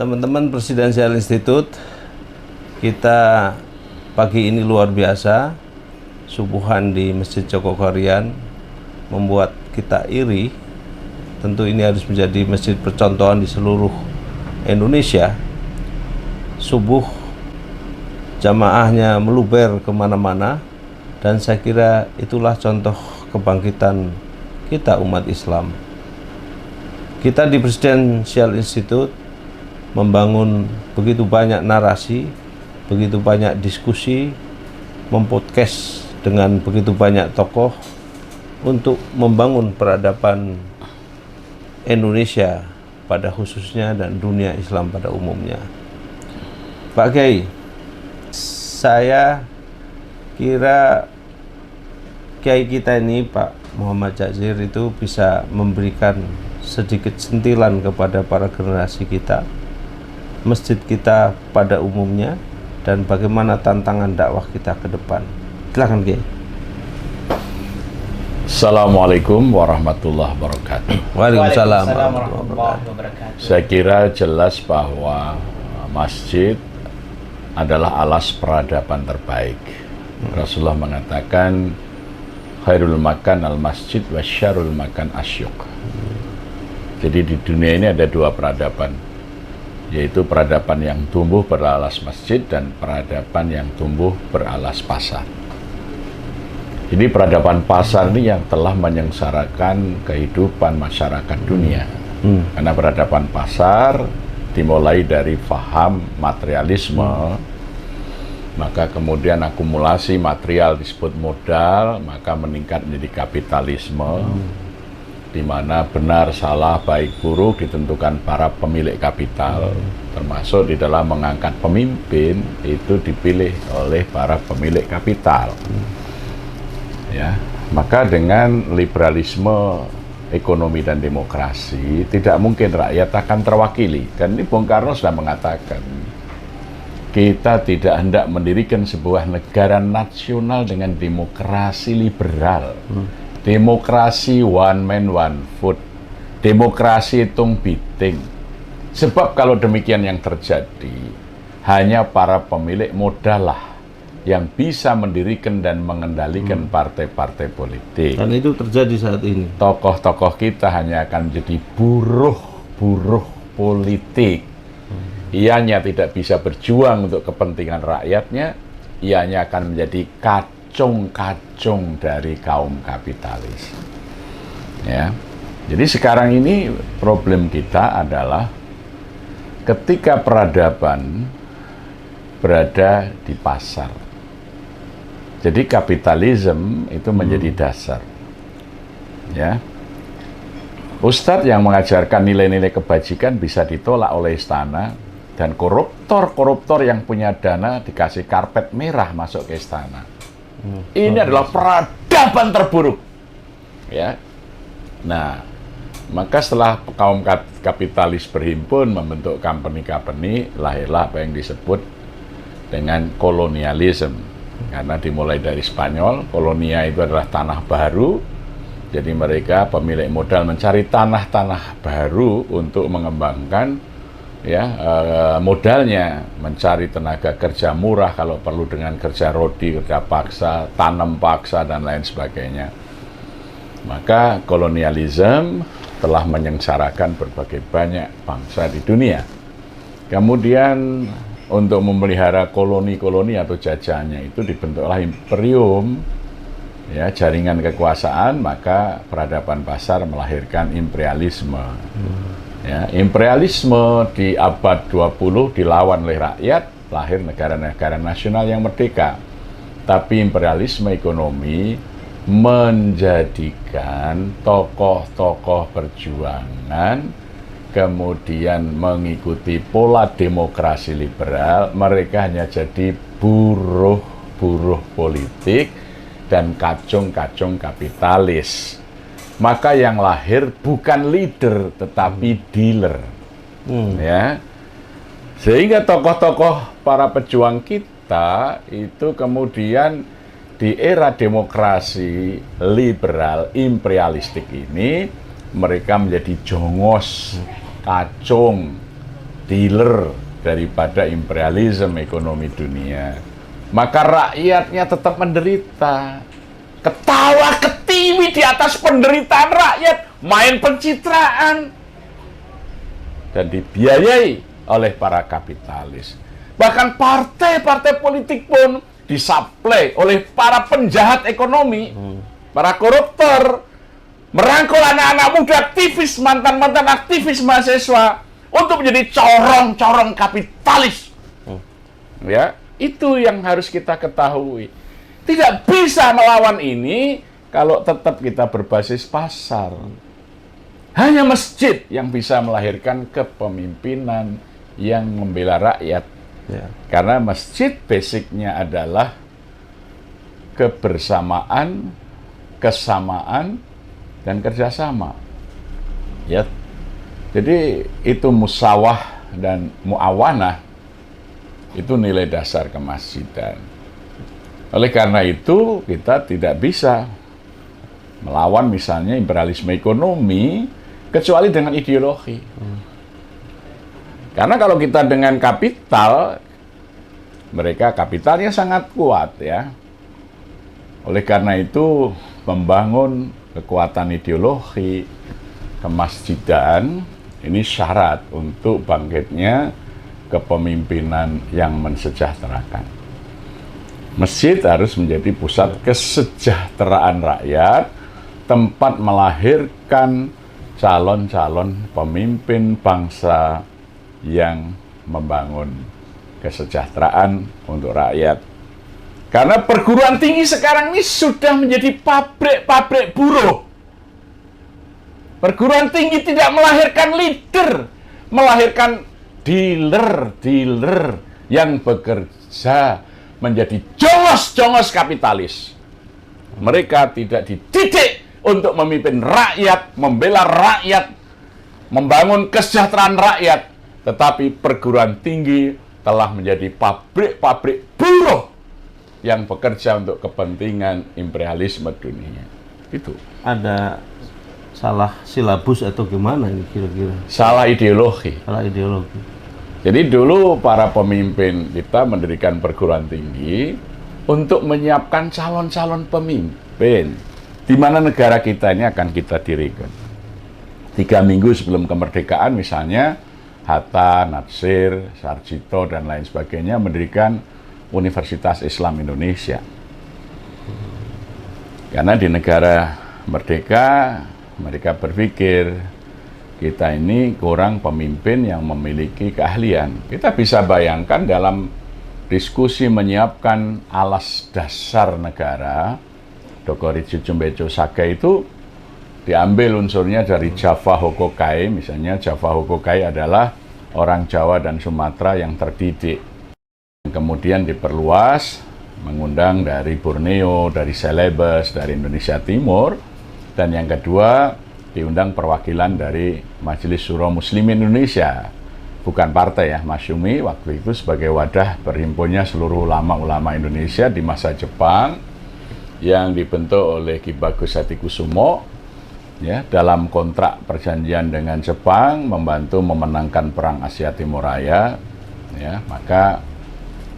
Teman-teman Presidensial Institute, kita pagi ini luar biasa. Subuhan di Masjid Joko Korean membuat kita iri. Tentu ini harus menjadi masjid percontohan di seluruh Indonesia. Subuh jamaahnya meluber kemana-mana, dan saya kira itulah contoh kebangkitan kita umat Islam. Kita di Presidensial Institute membangun begitu banyak narasi, begitu banyak diskusi, mempodcast dengan begitu banyak tokoh untuk membangun peradaban Indonesia pada khususnya dan dunia Islam pada umumnya. Pak Kiai, saya kira Kiai kita ini Pak Muhammad Jazir itu bisa memberikan sedikit sentilan kepada para generasi kita, masjid kita pada umumnya, dan bagaimana tantangan dakwah kita ke depan. Silakan Kiai. Assalamualaikum warahmatullahi wabarakatuh. Waalaikumsalam warahmatullahi wabarakatuh. Saya kira jelas bahwa masjid adalah alas peradaban terbaik. Rasulullah mengatakan khairul makan al masjid wa syarrul makan asyuk. Jadi di dunia ini ada dua peradaban, yaitu peradaban yang tumbuh beralas masjid dan peradaban yang tumbuh beralas pasar. Jadi peradaban pasar ini yang telah menyengsarakan kehidupan masyarakat dunia. Karena peradaban pasar dimulai dari faham materialisme, maka kemudian akumulasi material disebut modal, maka meningkat menjadi kapitalisme, di mana benar, salah, baik, buruk ditentukan para pemilik kapital, termasuk di dalam mengangkat pemimpin itu dipilih oleh para pemilik kapital. Ya, maka dengan liberalisme ekonomi dan demokrasi tidak mungkin rakyat akan terwakili. Dan ini Bung Karno sudah mengatakan, kita tidak hendak mendirikan sebuah negara nasional dengan demokrasi liberal. Demokrasi one man one vote, demokrasi hitung bidding. Sebab kalau demikian yang terjadi, hanya para pemilik modal lah yang bisa mendirikan dan mengendalikan partai-partai politik. Dan itu terjadi saat ini. Tokoh-tokoh kita hanya akan menjadi buruh politik. Ianya tidak bisa berjuang untuk kepentingan rakyatnya, ianya akan menjadi kacung-kacung dari kaum kapitalis. Ya. Jadi sekarang ini problem kita adalah ketika peradaban berada di pasar. Jadi kapitalisme itu menjadi dasar. Ya. Ustadz yang mengajarkan nilai-nilai kebajikan bisa ditolak oleh istana, dan koruptor yang punya dana dikasih karpet merah masuk ke istana. Ini adalah peradaban terburuk. Ya. Nah, maka setelah kaum kapitalis berhimpun membentuk company-company, lahirlah apa yang disebut dengan kolonialisme. Karena dimulai dari Spanyol, kolonia itu adalah tanah baru. Jadi mereka pemilik modal mencari tanah-tanah baru untuk mengembangkan modalnya, mencari tenaga kerja murah kalau perlu dengan kerja rodi, kerja paksa, tanam paksa, dan lain sebagainya. Maka kolonialisme telah menyengsarakan berbagai banyak bangsa di dunia. Kemudian untuk memelihara koloni-koloni atau jajahannya itu dibentuklah imperium, ya, jaringan kekuasaan, maka peradaban pasar melahirkan imperialisme. Ya, imperialisme di abad 20 dilawan oleh rakyat, lahir negara-negara nasional yang merdeka. Tapi imperialisme ekonomi menjadikan tokoh-tokoh perjuangan kemudian mengikuti pola demokrasi liberal, mereka hanya jadi buruh politik dan kacung-kacung kapitalis. Maka yang lahir bukan leader tetapi dealer. Ya. Sehingga tokoh-tokoh para pejuang kita itu kemudian di era demokrasi liberal imperialistik ini mereka menjadi jongos, kacung, dealer daripada imperialisme ekonomi dunia, maka rakyatnya tetap menderita. Ketawa ketiwi di atas penderitaan rakyat, main pencitraan, dan dibiayai oleh para kapitalis. Bahkan partai-partai politik pun disuplai oleh para penjahat ekonomi, para koruptor, merangkul anak-anak muda aktivis, mantan-mantan aktivis mahasiswa untuk menjadi corong-corong kapitalis. Ya, itu yang harus kita ketahui. Tidak bisa melawan ini kalau tetap kita berbasis pasar. Hanya masjid yang bisa melahirkan kepemimpinan yang membela rakyat. Ya. Karena masjid basicnya adalah kebersamaan, kesamaan, dan kerjasama. Ya. Jadi itu musawah dan muawanah itu nilai dasar kemasjidan. Oleh karena itu kita tidak bisa melawan misalnya imperialisme ekonomi kecuali dengan ideologi. Karena kalau kita dengan kapital, mereka kapitalnya sangat kuat ya. Oleh karena itu membangun kekuatan ideologi kemasjidan ini syarat untuk bangkitnya kepemimpinan yang mensejahterakan. Masjid harus menjadi pusat kesejahteraan rakyat, tempat melahirkan calon-calon pemimpin bangsa yang membangun kesejahteraan untuk rakyat. Karena perguruan tinggi sekarang ini sudah menjadi pabrik-pabrik buruh. Perguruan tinggi tidak melahirkan leader, melahirkan dealer-dealer yang bekerja menjadi jongos-jongos kapitalis. Mereka tidak dididik untuk memimpin rakyat, membela rakyat, membangun kesejahteraan rakyat. Tetapi perguruan tinggi telah menjadi pabrik-pabrik buruh yang bekerja untuk kepentingan imperialisme dunia. Itu. Ada salah silabus atau gimana ini kira-kira? Salah ideologi. Salah ideologi. Jadi dulu para pemimpin kita mendirikan perguruan tinggi untuk menyiapkan calon-calon pemimpin. Di mana negara kita ini akan kita dirikan. 3 minggu sebelum kemerdekaan misalnya, Hatta, Natsir, Sarjito, dan lain sebagainya mendirikan Universitas Islam Indonesia. Karena di negara merdeka, mereka berpikir, kita ini kurang pemimpin yang memiliki keahlian. Kita bisa bayangkan dalam diskusi menyiapkan alas dasar negara, Dogori Jujumbejo Sage itu diambil unsurnya dari Java Hokokai. Misalnya Java Hokokai adalah orang Jawa dan Sumatera yang terdidik. Kemudian diperluas, mengundang dari Borneo, dari Celebes, dari Indonesia Timur. Dan yang kedua, diundang perwakilan dari Majelis Syuro Muslimin Indonesia, bukan partai ya, Masyumi waktu itu sebagai wadah berhimpunnya seluruh ulama-ulama Indonesia di masa Jepang yang dibentuk oleh Ki Bagus Satikusumo ya, dalam kontrak perjanjian dengan Jepang membantu memenangkan perang Asia Timur Raya ya. Maka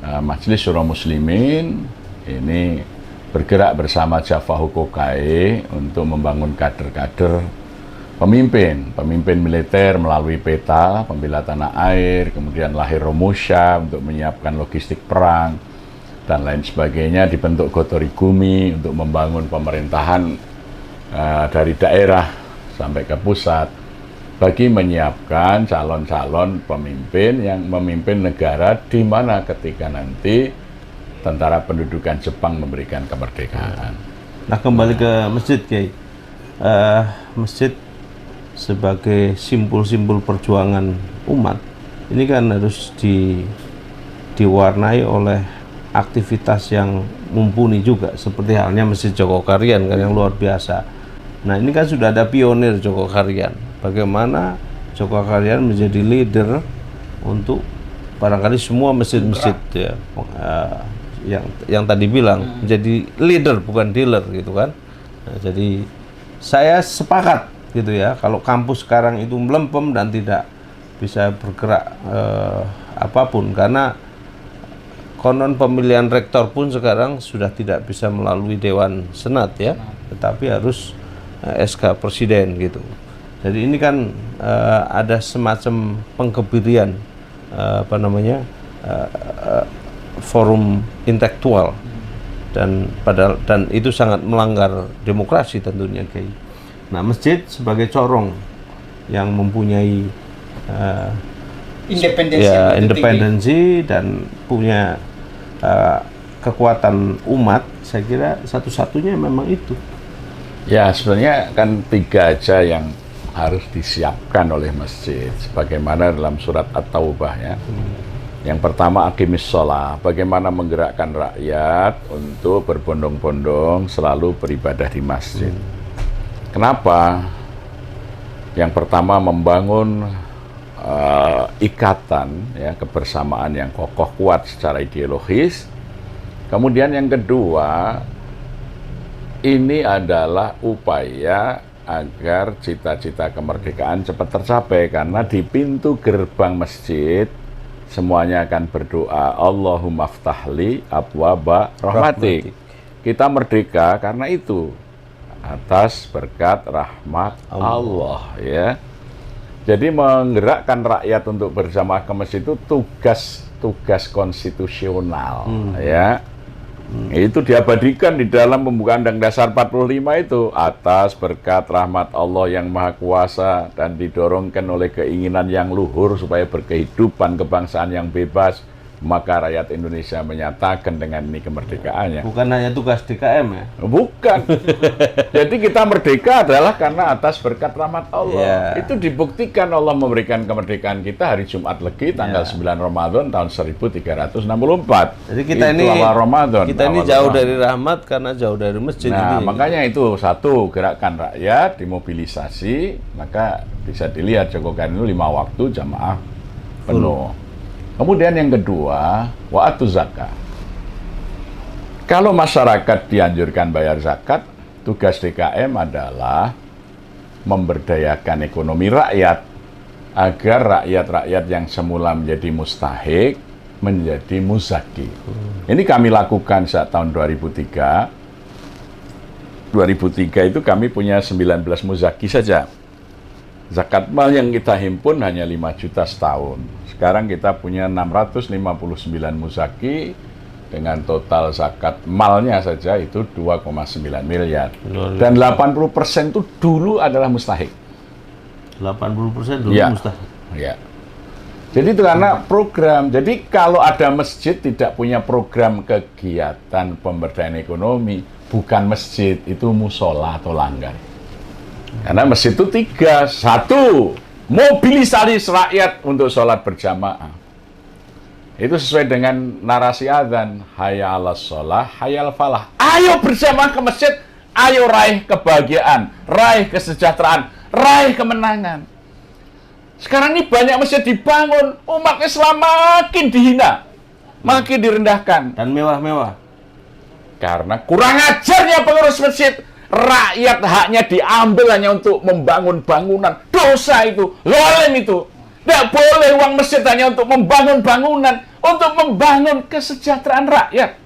Majelis Syuro Muslimin ini bergerak bersama Java Hokokai untuk membangun kader-kader pemimpin militer melalui peta pembela tanah air, kemudian lahir Romusha untuk menyiapkan logistik perang, dan lain sebagainya. Dibentuk Gotori Gumi untuk membangun pemerintahan dari daerah sampai ke pusat, bagi menyiapkan calon-calon pemimpin yang memimpin negara di mana ketika nanti tentara pendudukan Jepang memberikan kemerdekaan. Nah, kembali ke masjid, Kiai. Masjid sebagai simbol-simbol perjuangan umat ini kan harus diwarnai oleh aktivitas yang mumpuni juga, seperti halnya Masjid Jogokarian kan yang luar biasa. Nah, ini kan sudah ada pionir Jogokarian. Bagaimana Jogokarian menjadi leader untuk barangkali semua masjid-masjid ya, yang tadi bilang menjadi leader bukan dealer gitu kan. Nah, jadi saya sepakat gitu ya, kalau kampus sekarang itu melempem dan tidak bisa bergerak apapun, karena konon pemilihan rektor pun sekarang sudah tidak bisa melalui Dewan Senat ya, tetapi harus SK Presiden gitu. Jadi ini kan ada semacam pengkebirian forum intelektual, dan itu sangat melanggar demokrasi tentunya, Kiai. Nah, masjid sebagai corong yang mempunyai independensi dan punya kekuatan umat, saya kira satu-satunya memang itu. Ya, sebenarnya kan 3 aja yang harus disiapkan oleh masjid, sebagaimana dalam surat At-Taubah ya. Yang pertama, aqimis shalah, bagaimana menggerakkan rakyat untuk berbondong-bondong selalu beribadah di masjid. Kenapa? Yang pertama, membangun ikatan ya, kebersamaan yang kokoh kuat secara ideologis. Kemudian yang kedua, ini adalah upaya agar cita-cita kemerdekaan cepat tercapai, karena di pintu gerbang masjid semuanya akan berdoa, Allahumma ftahli abwaba rahmatik. Kita merdeka karena itu, atas berkat rahmat Allah ya. Jadi menggerakkan rakyat untuk berjamaah ke masjid itu tugas konstitusional ya. Itu diabadikan di dalam pembukaan Undang-Undang Dasar 45 itu, atas berkat rahmat Allah yang Maha Kuasa dan didorongkan oleh keinginan yang luhur supaya berkehidupan kebangsaan yang bebas, maka rakyat Indonesia menyatakan dengan ini kemerdekaannya. Bukan hanya tugas DKM ya? Bukan. Jadi kita merdeka adalah karena atas berkat rahmat Allah. Itu dibuktikan Allah memberikan kemerdekaan kita hari Jumat Legi tanggal 9 Ramadan tahun 1364. Jadi kita itu awal Ramadan. Kita ini jauh dari rahmat karena jauh dari masjid. Nah, makanya itu satu, gerakan rakyat dimobilisasi, maka bisa dilihat Joko Kandilu 5 waktu jamaah penuh. Kemudian yang kedua, wa'atu zakat. Kalau masyarakat dianjurkan bayar zakat, tugas DKM adalah memberdayakan ekonomi rakyat agar rakyat-rakyat yang semula menjadi mustahik menjadi muzaki. Ini kami lakukan saat tahun 2003. 2003 itu kami punya 19 muzaki saja. Zakat mal yang kita himpun hanya 5 juta setahun. Sekarang kita punya 659 muzaki dengan total zakat malnya saja itu 2,9 miliar. Dan 80% itu dulu adalah mustahik. 80% dulu mustahik. Ya. Jadi itu karena program. Jadi kalau ada masjid tidak punya program kegiatan pemberdayaan ekonomi, bukan masjid, itu musola atau langgar. Karena masjid itu 3. 1, mobilisasi rakyat untuk sholat berjamaah. Itu sesuai dengan narasi adzan, hayya 'alas shalah, hayya 'alal falah. Ayo berjamaah ke masjid, ayo raih kebahagiaan, raih kesejahteraan, raih kemenangan. Sekarang ini banyak masjid dibangun, umat Islam makin dihina, makin direndahkan. Dan mewah-mewah. Karena kurang ajarnya pengurus masjid. Rakyat haknya diambil hanya untuk membangun bangunan. Dosa itu, zalim itu. Tidak boleh uang masjid hanya untuk membangun bangunan, untuk membangun kesejahteraan rakyat.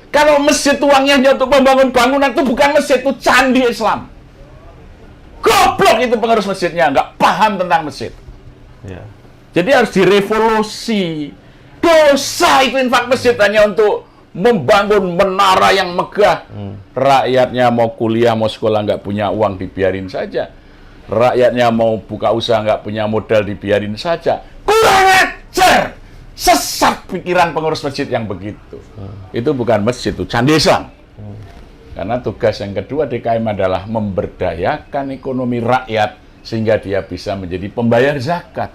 Kalau masjid uangnya hanya untuk membangun bangunan, itu bukan masjid, itu candi Islam. Goblok itu pengurus masjidnya, nggak paham tentang masjid. Ya. Jadi harus direvolusi. Dosa itu infak masjid hanya untuk membangun menara yang megah. Rakyatnya mau kuliah, mau sekolah nggak punya uang, dibiarin saja. Rakyatnya mau buka usaha nggak punya modal, dibiarin saja. Kurang ajar! Sesat pikiran pengurus masjid yang begitu. Itu bukan masjid, itu candi Islam. Karena tugas yang kedua DKM adalah memberdayakan ekonomi rakyat sehingga dia bisa menjadi pembayar zakat.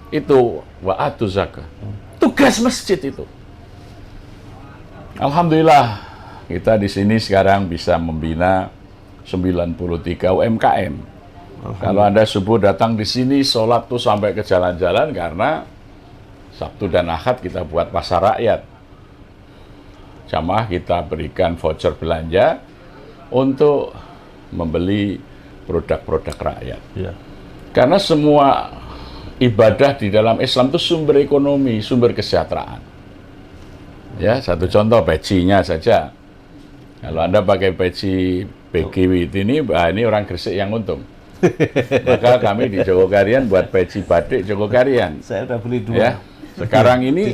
Itu wa'atu zakat. Tugas masjid itu. Alhamdulillah, kita di sini sekarang bisa membina 93 UMKM. Kalau Anda subuh datang di sini, sholat tuh sampai ke jalan-jalan karena Sabtu dan Ahad kita buat pasar rakyat. Jamaah kita berikan voucher belanja untuk membeli produk-produk rakyat. Ya. Karena semua ibadah di dalam Islam itu sumber ekonomi, sumber kesejahteraan. Ya, satu contoh pecinya saja. Kalau Anda pakai peci BGW ini, ini orang Gresik yang untung. Maka kami di Jogokarian buat peci batik Jogokarian. Saya udah beli 2. Ya. Sekarang ini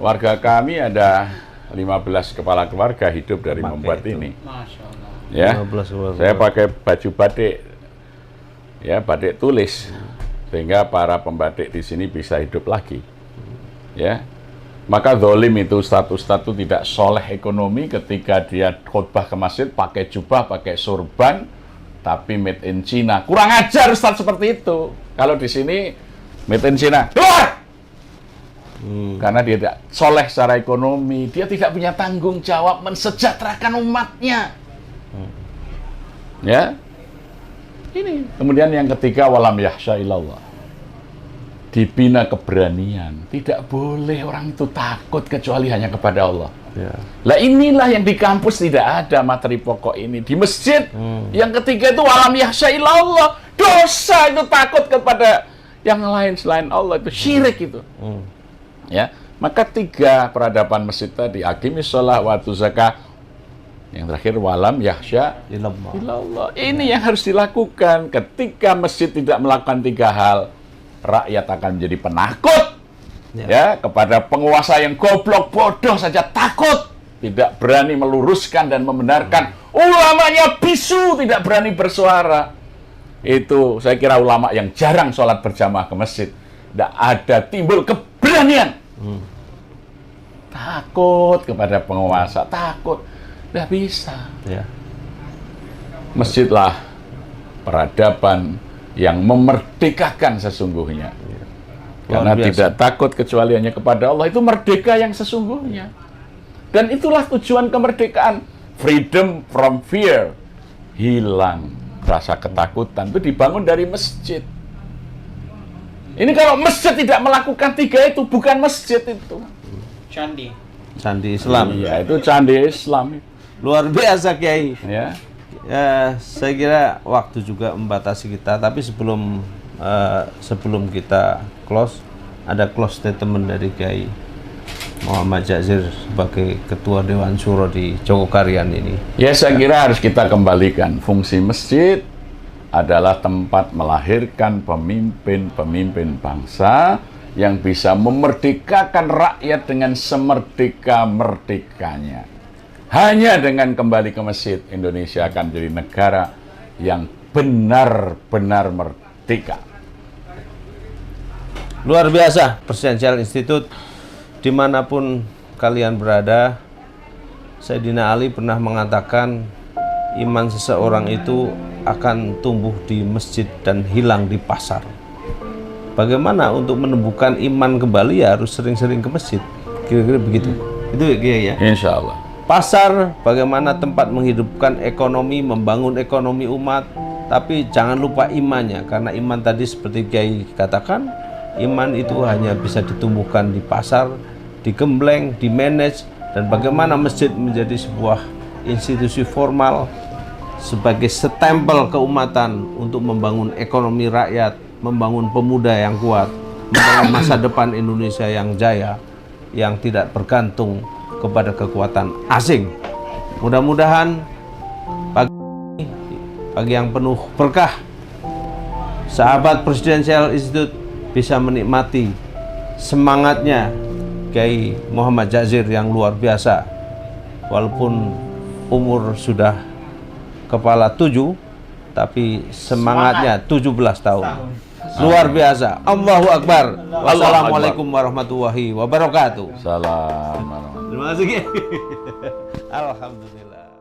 warga kami ada 15 kepala keluarga hidup dari membuat ini. Masya Allah. Ya, 15 saya pakai baju batik, ya batik tulis, sehingga para pembatik di sini bisa hidup lagi. Ya, maka zalim itu ustadz-ustadz itu tidak soleh ekonomi ketika dia khutbah ke masjid pakai jubah, pakai surban, tapi made in China. Kurang ajar ustadz seperti itu. Kalau di sini made in China, keluar! Karena dia tidak soleh secara ekonomi, dia tidak punya tanggung jawab mensejahterakan umatnya. Ya, ini. Kemudian yang ketiga, walam yahsya ilallah. Dibina keberanian. Tidak boleh orang itu takut kecuali hanya kepada Allah. Ya. Lah inilah yang di kampus tidak ada materi pokok ini. Di masjid, yang ketiga itu walam yahsya ilallah. Dosa itu takut kepada yang lain selain Allah, itu syirik itu. Ya, maka 3 peradaban masjid tadi, aqimis shalah wa atuz zakah, yang terakhir walam yahsya ilallah. Ini yang harus dilakukan. Ketika masjid tidak melakukan 3 hal, rakyat akan menjadi penakut. Ya, kepada penguasa yang goblok bodoh saja takut, tidak berani meluruskan dan membenarkan. Ulamanya bisu, tidak berani bersuara. Itu saya kira ulama yang jarang sholat berjamaah ke masjid. Tidak ada timbul keberanian. Takut kepada penguasa, takut. Tidak bisa. Ya. Masjidlah peradaban yang memerdekakan sesungguhnya. Karena tidak takut kecuali hanya kepada Allah, itu merdeka yang sesungguhnya. Dan itulah tujuan kemerdekaan. Freedom from fear. Hilang rasa ketakutan. Itu dibangun dari masjid. Ini kalau masjid tidak melakukan 3 itu, bukan masjid itu. Candi. Candi Islam. Iya, itu candi Islam. Luar biasa, Kiai. Ya. Ya, saya kira waktu juga membatasi kita, tapi sebelum kita close, ada close statement dari Kiai Muhammad Jazir sebagai Ketua Dewan Syuro di Jogokarian ini. Ya, saya kira harus kita kembalikan. Fungsi masjid adalah tempat melahirkan pemimpin-pemimpin bangsa yang bisa memerdekakan rakyat dengan semerdeka-merdekanya. Hanya dengan kembali ke masjid, Indonesia akan menjadi negara yang benar-benar merdeka. Luar biasa, Presidential Institute, dimanapun kalian berada. Sayyidina Ali pernah mengatakan, iman seseorang itu akan tumbuh di masjid dan hilang di pasar. Bagaimana untuk menumbuhkan iman kembali? Ya harus sering-sering ke masjid. Kira-kira begitu. Itu ya. Insya Allah. Pasar, bagaimana tempat menghidupkan ekonomi, membangun ekonomi umat. Tapi jangan lupa imannya, karena iman tadi seperti Kiai katakan, iman itu hanya bisa ditumbuhkan di pasar, digembleng, dimanage, dan bagaimana masjid menjadi sebuah institusi formal sebagai setempel keumatan untuk membangun ekonomi rakyat, membangun pemuda yang kuat, membangun masa depan Indonesia yang jaya, yang tidak bergantung kepada kekuatan asing. Mudah-mudahan pagi yang penuh berkah, sahabat Presidential Institute bisa menikmati semangatnya Kiai Muhammad Jazir yang luar biasa. Walaupun umur sudah kepala 7, tapi semangatnya 17 tahun. Luar biasa. Allahu Akbar. Wassalamualaikum warahmatullahi wabarakatuh. Salam. Terima kasih. Alhamdulillah.